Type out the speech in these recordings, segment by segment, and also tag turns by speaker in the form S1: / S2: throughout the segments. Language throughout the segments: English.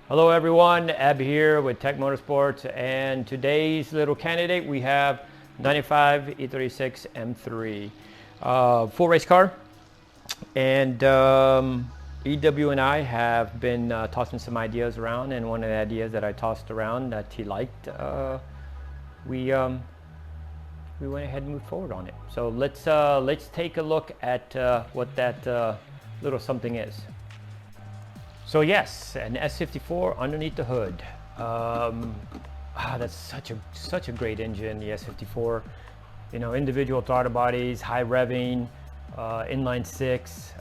S1: Hello everyone, Ab here with Tech Motorsports, and today's little candidate we have 95 E36 M3 full race car, and EW and I have been tossing some ideas around, and one of the ideas that I tossed around that he liked, we went ahead and moved forward on it. So let's take a look at what that little something is. So yes, an S54 underneath the hood. That's such a great engine, the S54. You know, individual throttle bodies, high revving, inline six.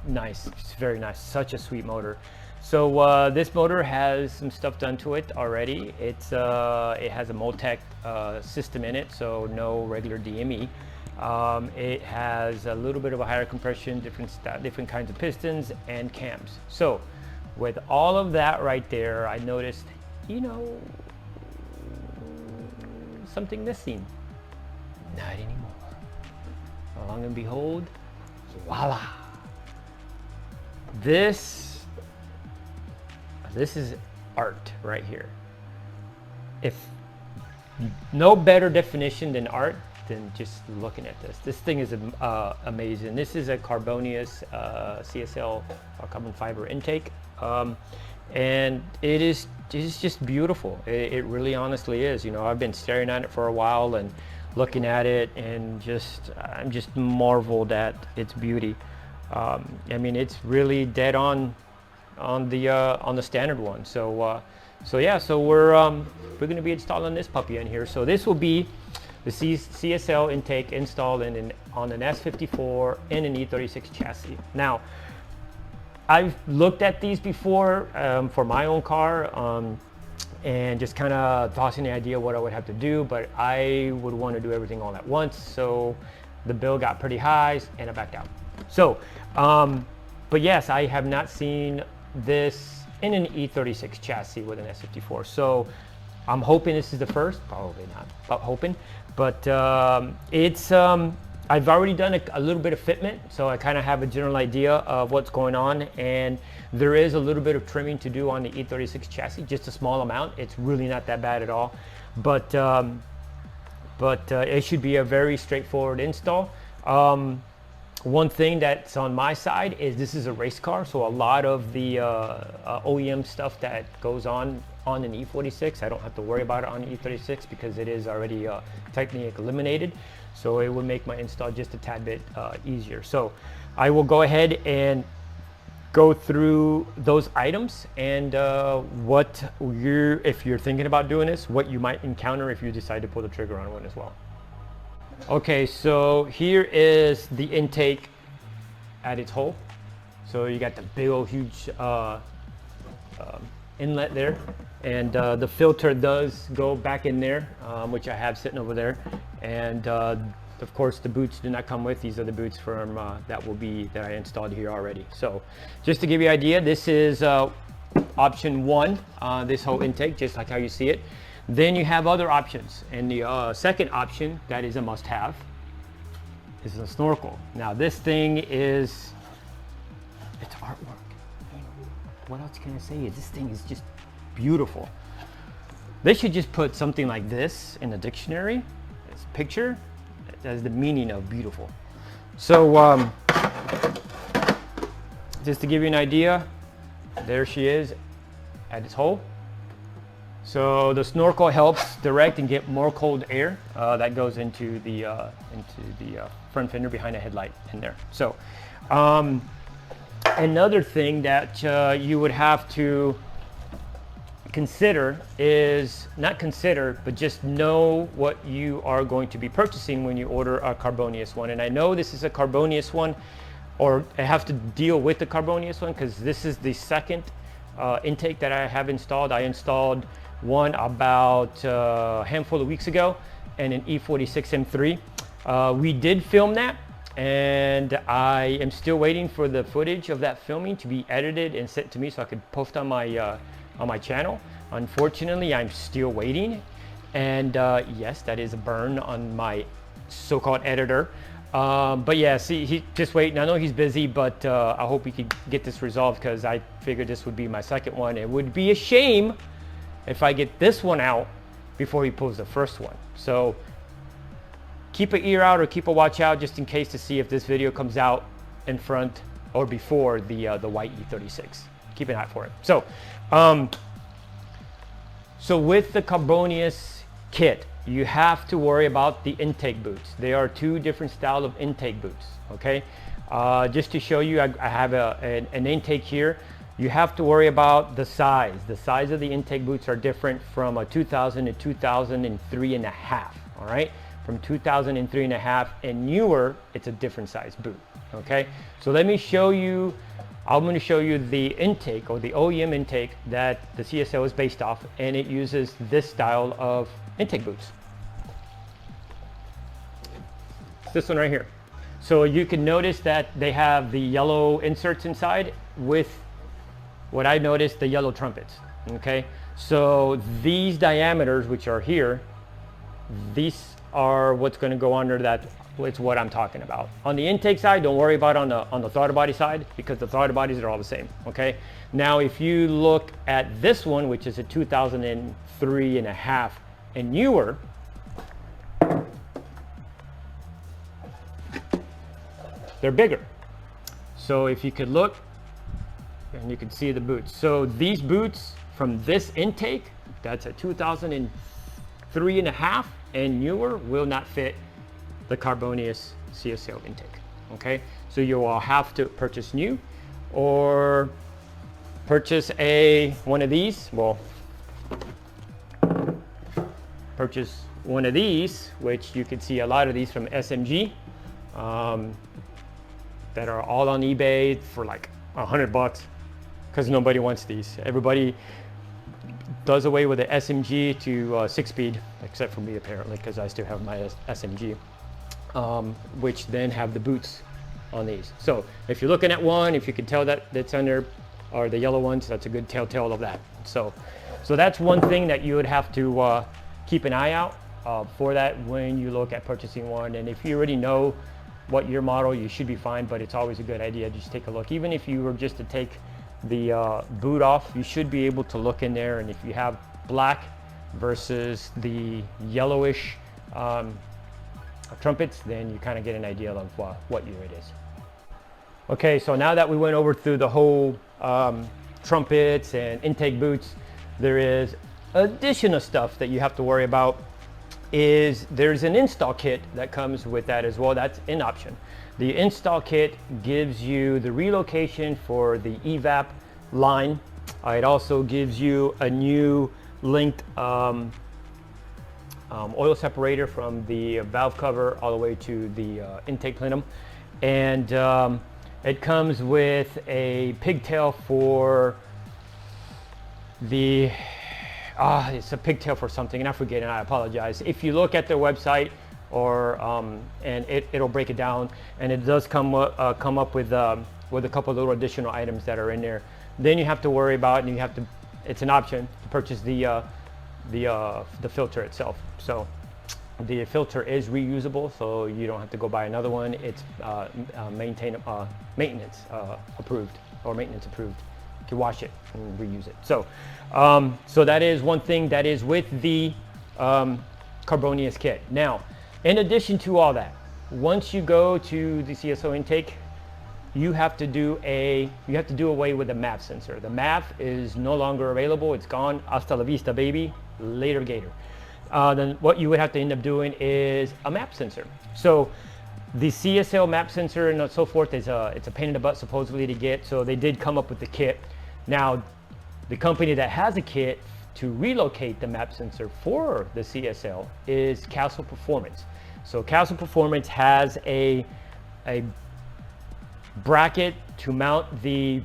S1: Nice, it's very nice. Such a sweet motor. So this motor has some stuff done to it already. It has a Multec system in it, so no regular DME. It has a little bit of a higher compression, different kinds of pistons and cams. So with all of that right there, I noticed, you know, something missing. Not anymore. Long and behold, voila. This is art right here. If no better definition than art than just looking at this. This thing is amazing. This is a Karbonius CSL carbon fiber intake, and it is just beautiful. It really honestly is. You know, I've been staring at it for a while and looking at it, and I'm just marveled at its beauty. I mean, it's really dead on the standard one. So yeah, so we're going to be installing this puppy in here. So this will be the CSL intake installed on an S54 and an E36 chassis. Now, I've looked at these before for my own car, and just kind of tossing the idea what I would have to do, but I would want to do everything all at once. So the bill got pretty high and I backed out. So, but yes, I have not seen this in an E36 chassis with an S54. So I'm hoping this is the first, probably not, but hoping. But I've already done a little bit of fitment, so I kind of have a general idea of what's going on, and there is a little bit of trimming to do on the E36 chassis, just a small amount. It's really not that bad at all, but it should be a very straightforward install. One thing that's on my side is this is a race car, so a lot of the OEM stuff that goes on an E46, I don't have to worry about it on the E36 because it is already technically eliminated. So it would make my install just a tad bit easier. So I will go ahead and go through those items and if you're thinking about doing this, what you might encounter if you decide to pull the trigger on one as well. Okay, so here is the intake at its hole. So you got the big old huge inlet there, and the filter does go back in there, which I have sitting over there, and of course the boots do not come with. These are the boots from that I installed here already. So just to give you an idea, this is option one, this whole intake, just like how you see it. Then you have other options, and the second option that is a must-have is a snorkel. Now this thing it's artwork. What else can I say? This thing is just beautiful. They should just put something like this in the dictionary, this picture, as the meaning of beautiful. So just to give you an idea, there she is at its hole. So the snorkel helps direct and get more cold air that goes into the front fender behind the headlight in there. So another thing that you would have to consider is, not consider, but just know what you are going to be purchasing when you order a Karbonius one. And I know this is a Karbonius one, or I have to deal with the Karbonius one because this is the second intake that I have installed. I installed one about a handful of weeks ago, and an E36 M3. We did film that, and I am still waiting for the footage of that filming to be edited and sent to me so I could post on my channel. Unfortunately, I'm still waiting, and yes, that is a burn on my so-called editor. But yeah, see, he just waiting. I know he's busy, but I hope he can get this resolved, because I figured this would be my second one. It would be a shame if I get this one out before he pulls the first one. So keep an ear out or keep a watch out just in case to see if this video comes out in front or before the white E36. Keep an eye for it. So, so with the Karbonius kit, you have to worry about the intake boots. There are two different styles of intake boots, okay? Just to show you, I have an intake here. You have to worry about the size. The size of the intake boots are different from a 2000 to 2003 and a half, all right? From 2003 and a half and newer, it's a different size boot, okay? So let me show you, I'm gonna show you the intake, or the OEM intake, that the CSL is based off, and it uses this style of intake boots. This one right here. So you can notice that they have the yellow inserts inside with what I noticed, the yellow trumpets, okay? So these diameters, which are here, these are what's going to go under that. It's what I'm talking about. On the intake side, don't worry about on the throttle body side, because the throttle bodies are all the same, okay? Now, if you look at this one, which is a 2003 and a half and newer, they're bigger. So if you could look, and you can see the boots. So these boots from this intake, that's a 2003 and a half and newer, will not fit the Karbonius CSL intake, okay? So you will have to purchase new, or purchase one of these. Well, purchase one of these, which you can see a lot of these from SMG, that are all on eBay for like $100, because nobody wants these. Everybody does away with the SMG to 6-speed, except for me apparently, because I still have my SMG, which then have the boots on these. So if you're looking at one, if you can tell that that's under, or the yellow ones, that's a good telltale of that. So that's one thing that you would have to keep an eye out for that when you look at purchasing one. And if you already know what your model, you should be fine, but it's always a good idea to just take a look. Even if you were just to take the boot off, you should be able to look in there, and if you have black versus the yellowish trumpets, then you kind of get an idea of what year it is. Okay, so now that we went over through the whole trumpets and intake boots, there is additional stuff that you have to worry about. There's an install kit that comes with that as well. That's an option. The install kit gives you the relocation for the evap line. It also gives you a new linked oil separator from the valve cover all the way to the intake plenum. And it comes with a pigtail for the, it's a pigtail for something, and I forget, and I apologize. If you look at their website, or and it'll break it down, and it does come up with a couple of little additional items that are in there. Then you have to worry about, and you have to, it's an option to purchase the filter itself. So the filter is reusable, so you don't have to go buy another one. It's maintenance approved, or maintenance approved. You can wash it and reuse it. So so that is one thing that is with the Karbonius kit. Now, in addition to all that, once you go to the CSL intake, you have to do away with the MAF sensor. The MAF is no longer available. It's gone. Hasta la vista, baby. Later, gator. Then what you would have to end up doing is a MAP sensor. So the CSL MAP sensor and so forth it's a pain in the butt supposedly to get. So they did come up with the kit. Now, the company that has a kit to relocate the MAP sensor for the CSL is Castle Performance. So Castle Performance has a bracket to mount the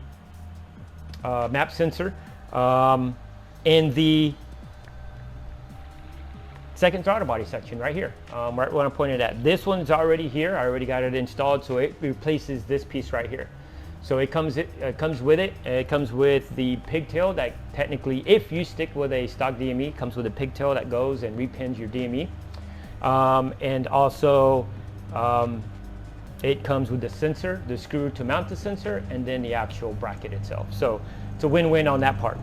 S1: MAP sensor in the second throttle body section right here, right when I pointed at. This one's already here. I already got it installed, so it replaces this piece right here. So it comes with it. It comes with the pigtail that technically, if you stick with a stock DME, comes with a pigtail that goes and repins your DME. And also it comes with the sensor, the screw to mount the sensor, and then the actual bracket itself. So it's a win-win on that part.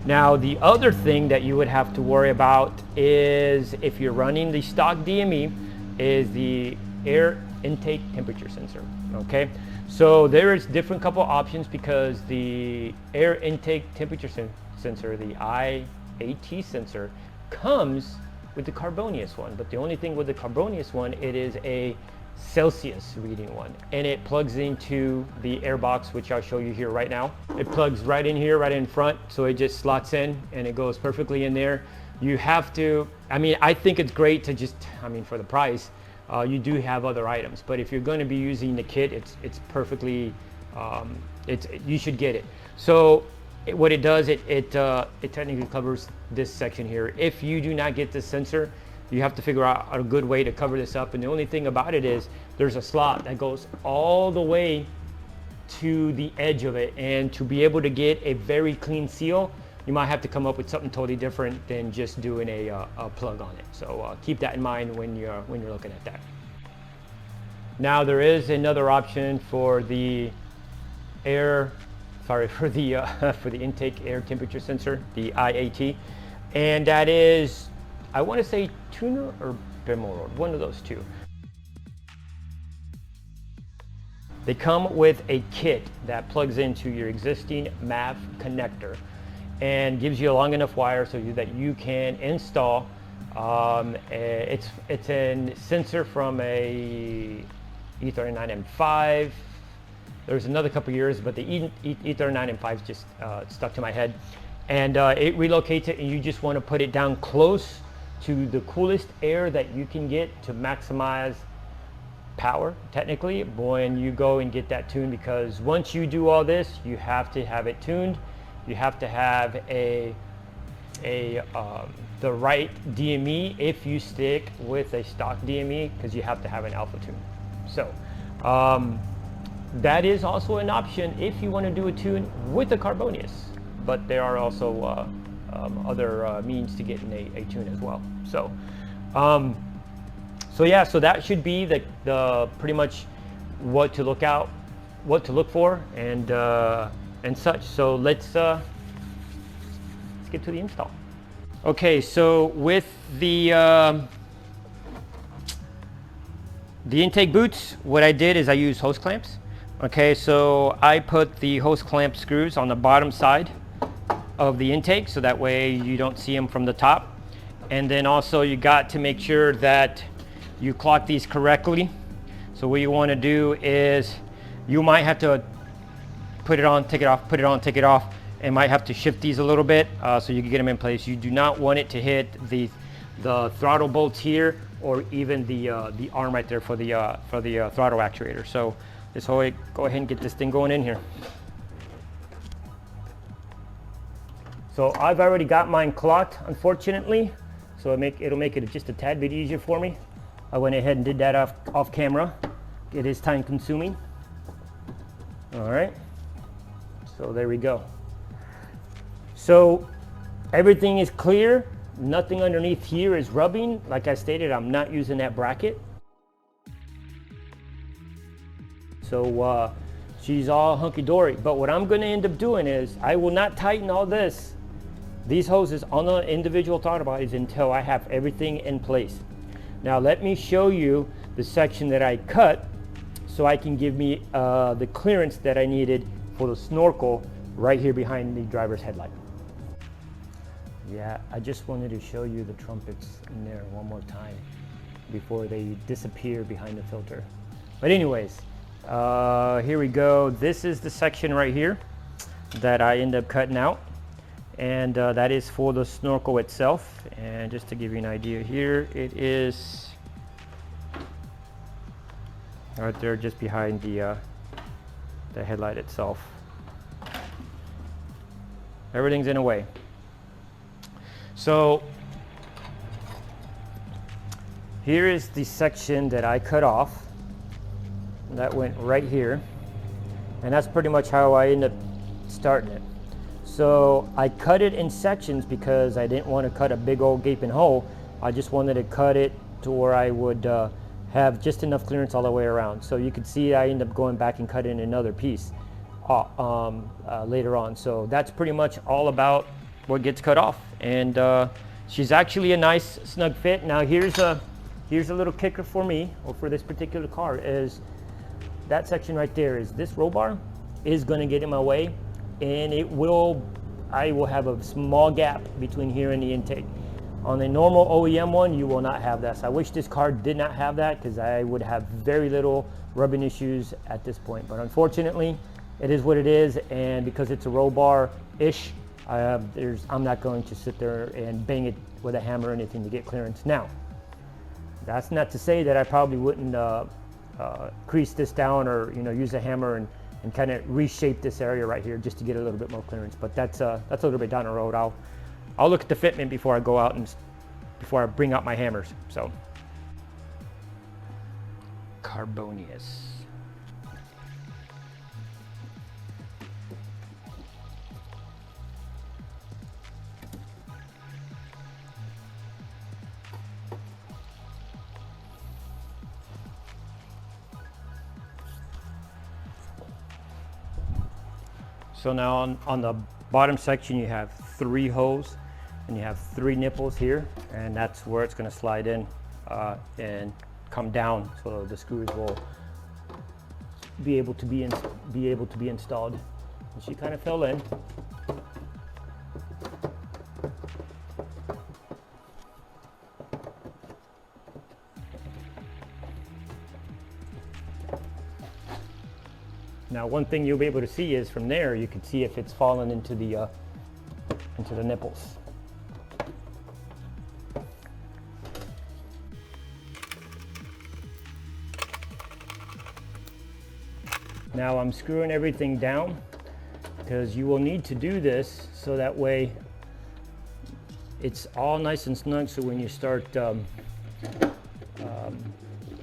S1: Now, the other thing that you would have to worry about is, if you're running the stock DME, is the air intake temperature sensor, okay? So there is different couple options, because the air intake temperature sensor, the IAT sensor, comes with the Karbonius one. But the only thing with the Karbonius one, it is a Celsius reading one, and it plugs into the air box, which I'll show you here right now. It plugs right in here, right in front, so it just slots in and it goes perfectly in there. You have to, I mean, I think it's great to just, I mean, for the price, you do have other items, but if you're going to be using the kit, it's perfectly, you should get it. So what it does, it technically covers this section here. If you do not get this sensor, you have to figure out a good way to cover this up. And the only thing about it is there's a slot that goes all the way to the edge of it. And to be able to get a very clean seal, you might have to come up with something totally different than just doing a plug on it. So keep that in mind when you're looking at that. Now, there is another option for the for the intake air temperature sensor, the IAT, and that is, I want to say tuner or Bemorod, one of those two. They come with a kit that plugs into your existing MAV connector and gives you a long enough wire so that you can install. It's a sensor from a E39 M5. There's another couple years, but the E39 M5 just stuck to my head. And it relocates it, and you just want to put it down close to the coolest air that you can get to maximize power, technically, when you go and get that tuned. Because once you do all this, you have to have it tuned. You have to have the right DME if you stick with a stock DME, because you have to have an alpha tune. So that is also an option if you want to do a tune with a Karbonius, but there are also other means to getting a tune as well. So so yeah, so that should be the pretty much what to look for and such. So let's get to the install. Okay, so with the intake boots, what I did is I used hose clamps. Okay, so I put the hose clamp screws on the bottom side of the intake, so that way you don't see them from the top. And then also you got to make sure that you clock these correctly. So what you want to do is, you might have to put it on, take it off, put it on, take it off, and might have to shift these a little bit so you can get them in place. You do not want it to hit the throttle bolts here, or even the arm right there for the throttle actuator. So let's go ahead and get this thing going in here. So I've already got mine clocked, unfortunately, so it'll make it just a tad bit easier for me. I went ahead and did that off camera. It is time consuming. All right, so there we go. So everything is clear. Nothing underneath here is rubbing. Like I stated, I'm not using that bracket. So she's all hunky-dory. But what I'm gonna end up doing is, I will not tighten all these hoses on the individual throttle bodies until I have everything in place. Now let me show you the section that I cut, so I can give me the clearance that I needed for the snorkel right here behind the driver's headlight. Yeah, I just wanted to show you the trumpets in there one more time before they disappear behind the filter. But anyways, here we go. This is the section right here that I end up cutting out, and that is for the snorkel itself. And just to give you an idea here, it is right there just behind the headlight itself. Everything's in a way. So here is the section that I cut off. That went right here, and that's pretty much how I ended up starting it. So I cut it in sections because I didn't want to cut a big old gaping hole. I just wanted to cut it to where I would have just enough clearance all the way around. So you can see I end up going back and cutting another piece later on. So that's pretty much all about what gets cut off. And she's actually a nice snug fit. Now here's a little kicker for me, or for this particular car, is that section right there. Is this roll bar is going to get in my way, and I will have a small gap between here and the intake. On the normal OEM one, you will not have that. So I wish this car did not have that, because I would have very little rubbing issues at this point. But unfortunately, it is what it is, and because it's a roll bar-ish, I'm not going to sit there and bang it with a hammer or anything to get clearance. Now, that's not to say that I probably wouldn't crease this down, or use a hammer and kind of reshape this area right here just to get a little bit more clearance. But that's a little bit down the road. I'll look at the fitment before I go out and before I bring out my hammers. So, Karbonius. So now on the bottom section, you have 3 holes, and you have 3 nipples here, and that's where it's going to slide in and come down, so the screws will be able to be installed. And she kind of fell in. Now, one thing you'll be able to see is from there, you can see if it's fallen into the nipples. Now I'm screwing everything down, because you will need to do this so that way it's all nice and snug. So when you start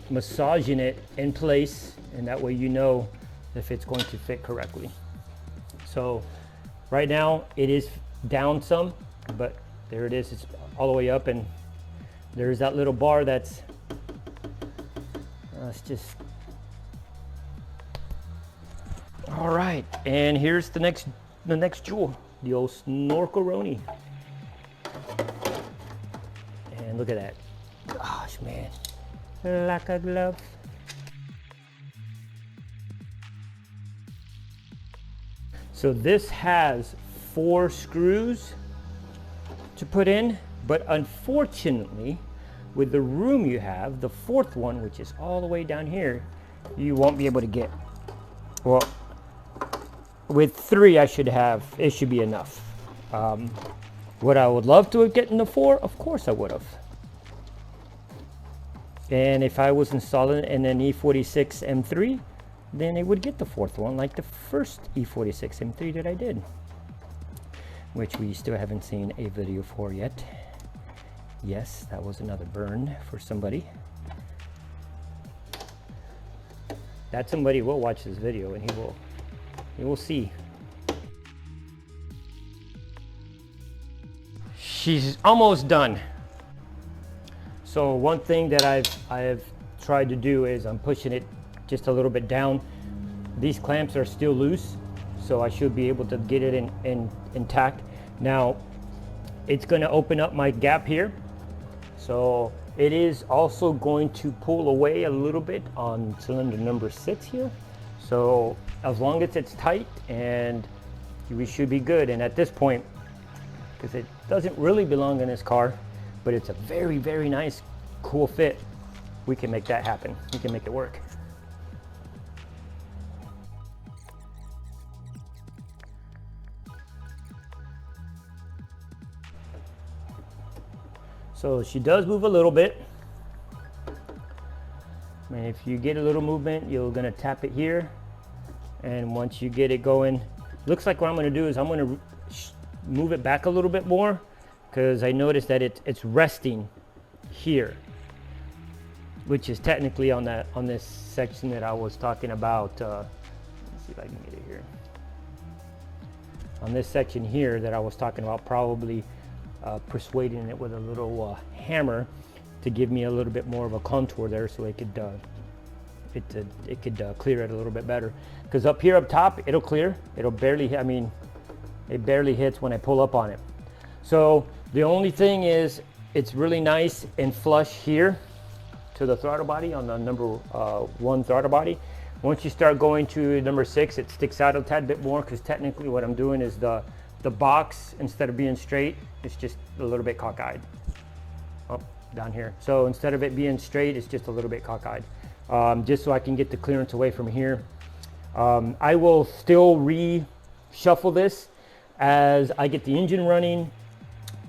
S1: massaging it in place, and that way you know if it's going to fit correctly. So right now it is down some, but there it is, it's all the way up, and there's that little bar that's it's just all right. And here's the next jewel, the old Snorkeloni. And look at that, gosh man, like a glove. So this has 4 screws to put in, but unfortunately, with the room you have, the 4th one, which is all the way down here, you won't be able to get. Well, with 3, it should be enough. Would I would love to have gotten the 4? Of course I would have. And if I was installing an E36 M3, then it would get the 4th one, like the first E36 M3 that I did, which we still haven't seen a video for yet. Yes, that was another burn for somebody. That somebody will watch this video, and he will see. She's almost done. So one thing that I've tried to do is I'm pushing it just a little bit down. These clamps are still loose, so I should be able to get it intact. Now, it's going to open up my gap here, so it is also going to pull away a little bit on cylinder number 6 here. So as long as it's tight, and we should be good. And at this point, because it doesn't really belong in this car, but it's a very, very nice, cool fit, we can make that happen. We can make it work. So she does move a little bit. And if you get a little movement, you're gonna tap it here. And once you get it going, looks like what I'm gonna do is I'm gonna move it back a little bit more, because I noticed that it's resting here, which is technically on this section that I was talking about. Let's see if I can get it here. On this section here that I was talking about, probably persuading it with a little hammer, to give me a little bit more of a contour there, so it could clear it a little bit better. Because up here up top, it'll clear. It'll barely, I mean, it barely hits when I pull up on it. So the only thing is, it's really nice and flush here to the throttle body on the number 1 throttle body. Once you start going to number 6, it sticks out a tad bit more, because technically what I'm doing is the box, instead of being straight, it's just a little bit cockeyed. Oh, down here. So instead of it being straight, it's just a little bit cockeyed. Just so I can get the clearance away from here. I will still reshuffle this as I get the engine running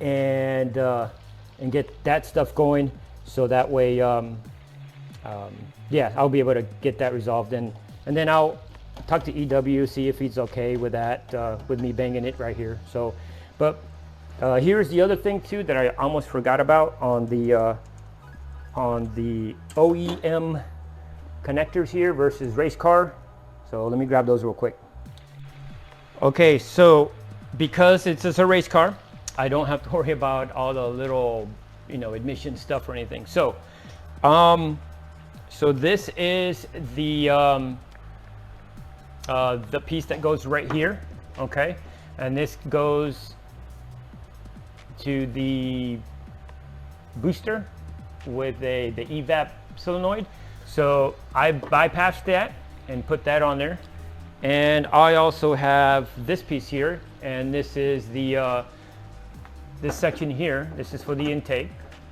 S1: and get that stuff going, so that way, yeah, I'll be able to get that resolved, and then I'll talk to EW, see if he's okay with that, with me banging it right here. So, but here's the other thing too that I almost forgot about on the OEM connectors here versus race car. So let me grab those real quick. Okay, so because it's just a race car, I don't have to worry about all the little, you know, emission stuff or anything. So, so this is the piece that goes right here, okay, and this goes to the booster with the evap solenoid. So I bypassed that and put that on there, and I also have this piece here, and this is the this section here. This is for the intake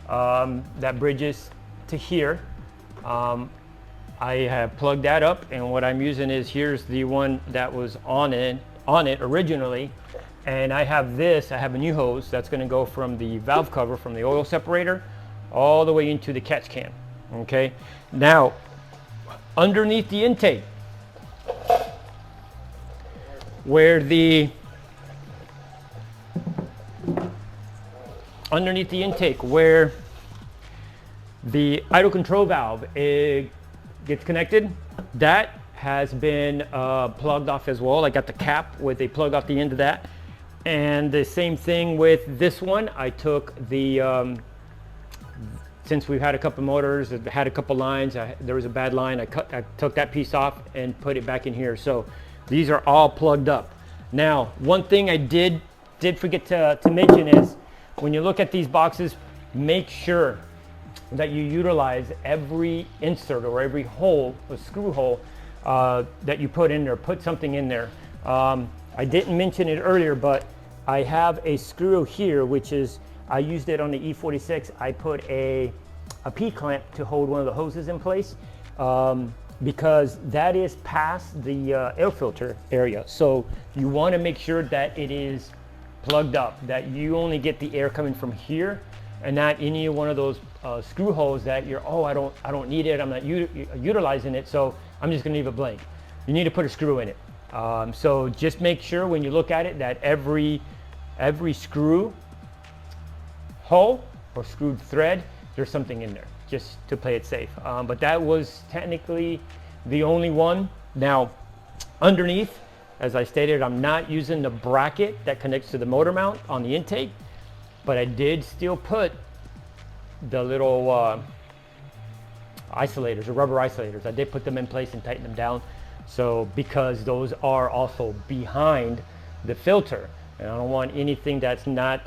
S1: that bridges to here. I have plugged that up, and what I'm using is, here's the one that was on it originally, and I have this. I have a new hose that's going to go from the valve cover, from the oil separator, all the way into the catch can. Okay, now underneath the intake, where the idle control valve gets connected, that has been plugged off as well. I got the cap with a plug off the end of that, and the same thing with this one. I took the since we've had a couple motors, it had a couple lines, there was a bad line, I took that piece off and put it back in here. So these are all plugged up. Now, one thing I did forget to mention is, when you look at these boxes, make sure that you utilize every insert or every hole, a screw hole, that you put in there. Put something in there. I didn't mention it earlier, but I have a screw here, which is, I used it on the E36. I put a P-clamp to hold one of the hoses in place, because that is past the air filter area. So you want to make sure that it is plugged up, that you only get the air coming from here, and not any one of those screw holes that you're, oh, I don't need it, I'm not utilizing it, so I'm just gonna leave it blank. You need to put a screw in it. So just make sure when you look at it that every screw hole or screwed thread, there's something in there, just to play it safe. But that was technically the only one. Now, underneath, as I stated, I'm not using the bracket that connects to the motor mount on the intake, but I did still put the little isolators, or rubber isolators. I did put them in place and tighten them down. So, because those are also behind the filter, and I don't want anything that's not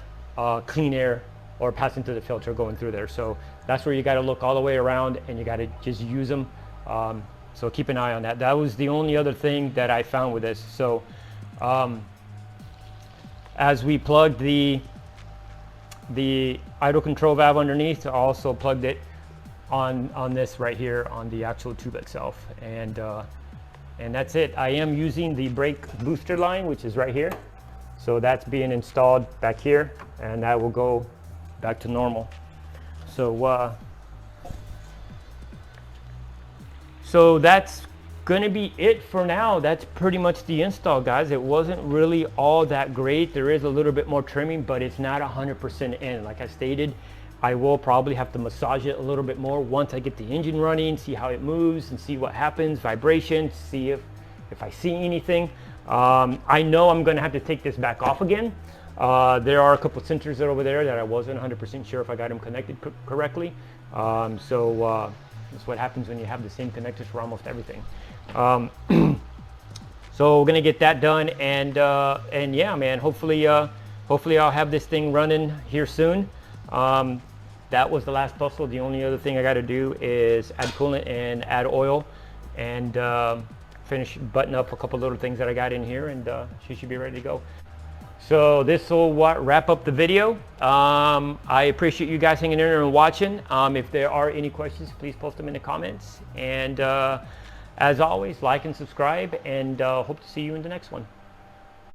S1: clean air or passing through the filter going through there. So that's where you got to look all the way around, and you got to just use them. So keep an eye on that. That was the only other thing that I found with this. So as we plugged the idle control valve underneath, I also plugged it on this right here on the actual tube itself, and that's it. I am using the brake booster line, which is right here. So that's being installed back here, and that will go back to normal. So so that's gonna be it for now. That's pretty much the install, guys. It wasn't really all that great. There is a little bit more trimming, but it's not 100% in. Like I stated, I will probably have to massage it a little bit more once I get the engine running, see how it moves and see what happens, vibrations, see if I see anything. I know I'm gonna have to take this back off again, There are a couple of sensors that are over there that I wasn't 100% sure if I got them connected correctly. That's what happens when you have the same connectors for almost everything. So we're gonna get that done, and yeah, man, hopefully I'll have this thing running here soon. That was the last puzzle. The only other thing I got to do is add coolant and add oil, and finish button up a couple little things that I got in here, and she should be ready to go. So this will wrap up the video. I appreciate you guys hanging in there and watching. If there are any questions, please post them in the comments. And as always, like and subscribe, and hope to see you in the next one.